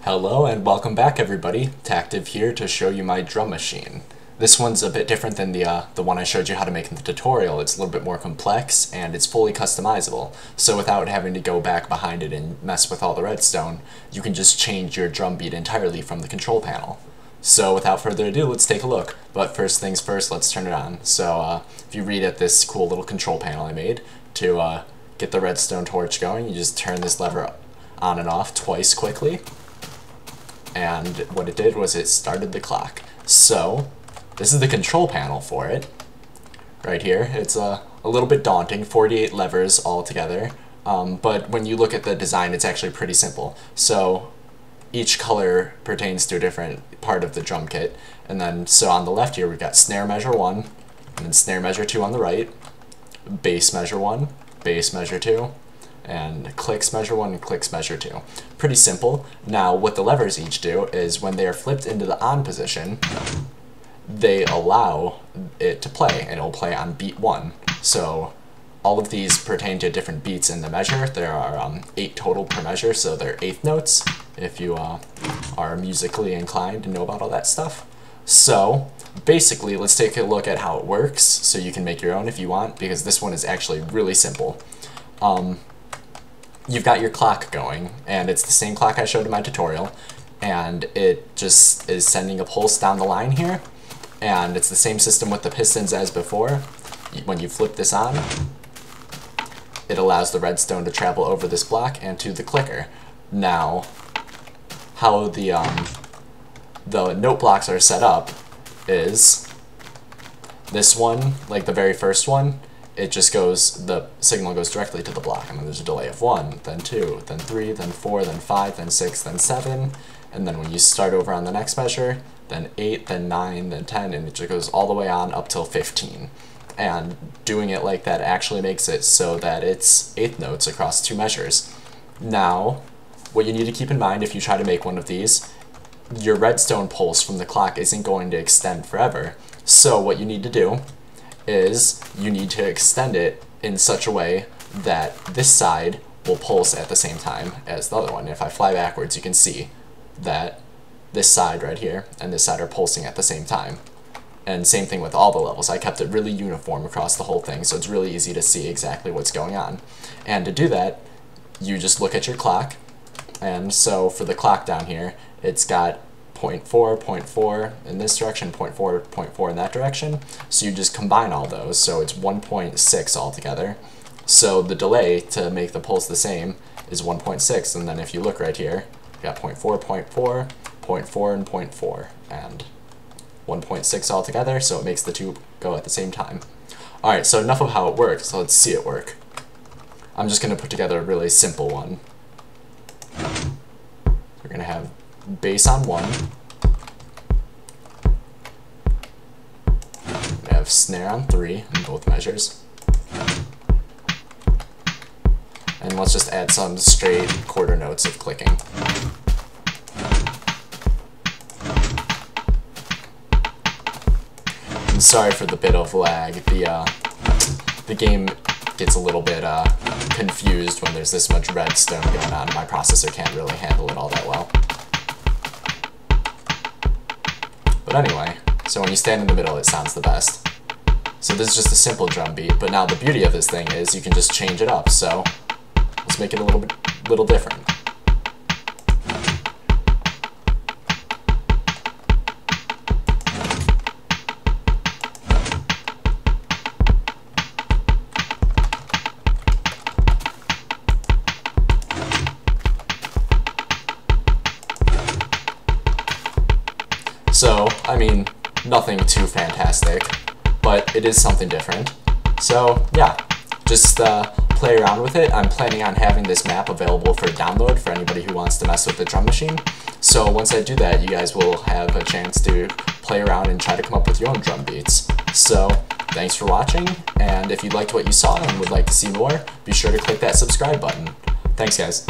Hello and welcome back everybody. Tactive here to show you my drum machine. This one's a bit different than the one I showed you how to make in the tutorial. It's a little bit more complex and it's fully customizable. So without having to go back behind it and mess with all the redstone, you can just change your drum beat entirely from the control panel. So without further ado, let's take a look. But first things first, let's turn it on. So if you read at this cool little control panel I made, to get the redstone torch going, you just turn this lever on and off twice quickly. And what it did was it started the clock. So this is the control panel for it right here. It's a little bit daunting, 48 levers all together, but when you look at the design, it's actually pretty simple. So each color pertains to a different part of the drum kit, and then so on the left here we've got snare measure 1, and then snare measure 2 on the right, bass measure 1, bass measure 2, and clicks measure 1 and clicks measure 2. Pretty simple. Now what the levers each do is when they are flipped into the on position, they allow it to play, and it will play on beat 1. So all of these pertain to different beats in the measure. There are 8 total per measure, so they're eighth notes if you are musically inclined and know about all that stuff. So basically, let's take a look at how it works so you can make your own if you want, because this one is actually really simple. You've got your clock going, and it's the same clock I showed in my tutorial, and it just is sending a pulse down the line here, and it's the same system with the pistons as before. When you flip this on, it allows the redstone to travel over this block and to the clicker. Now, how the note blocks are set up is this one, like the very first one, it just goes, the signal goes directly to the block, and then there's a delay of 1, then 2, then 3, then 4, then 5, then 6, then 7, and then when you start over on the next measure, then 8, then 9, then 10, and it just goes all the way on up till 15. And doing it like that actually makes it so that it's eighth notes across 2 measures. Now, what you need to keep in mind if you try to make one of these, your redstone pulse from the clock isn't going to extend forever. So what you need to do is you need to extend it in such a way that this side will pulse at the same time as the other one. If I fly backwards, you can see that this side right here and this side are pulsing at the same time. And same thing with all the levels. I kept it really uniform across the whole thing, so it's really easy to see exactly what's going on. And to do that, you just look at your clock, and so for the clock down here, it's got 0.4, 0.4 in this direction, 0.4, 0.4 in that direction. So you just combine all those, so it's 1.6 altogether. So the delay to make the pulse the same is 1.6, and then if you look right here, you got 0.4, 0.4, 0.4, and 0.4, and 1.6 altogether, so it makes the two go at the same time. Alright, so enough of how it works, so let's see it work. I'm just going to put together a really simple one. We're going to have bass on 1. We have snare on 3 in both measures. And let's just add some straight quarter notes of clicking. I'm sorry for the bit of lag. The game gets a little bit confused when there's this much redstone going on. My processor can't really handle it all that well. But anyway, so when you stand in the middle, it sounds the best. So this is just a simple drum beat, but now the beauty of this thing is you can just change it up. So let's make it a little different. So, I mean, nothing too fantastic, but it is something different. So, yeah, just play around with it. I'm planning on having this map available for download for anybody who wants to mess with the drum machine. So once I do that, you guys will have a chance to play around and try to come up with your own drum beats. So, thanks for watching, and if you liked what you saw and would like to see more, be sure to click that subscribe button. Thanks, guys.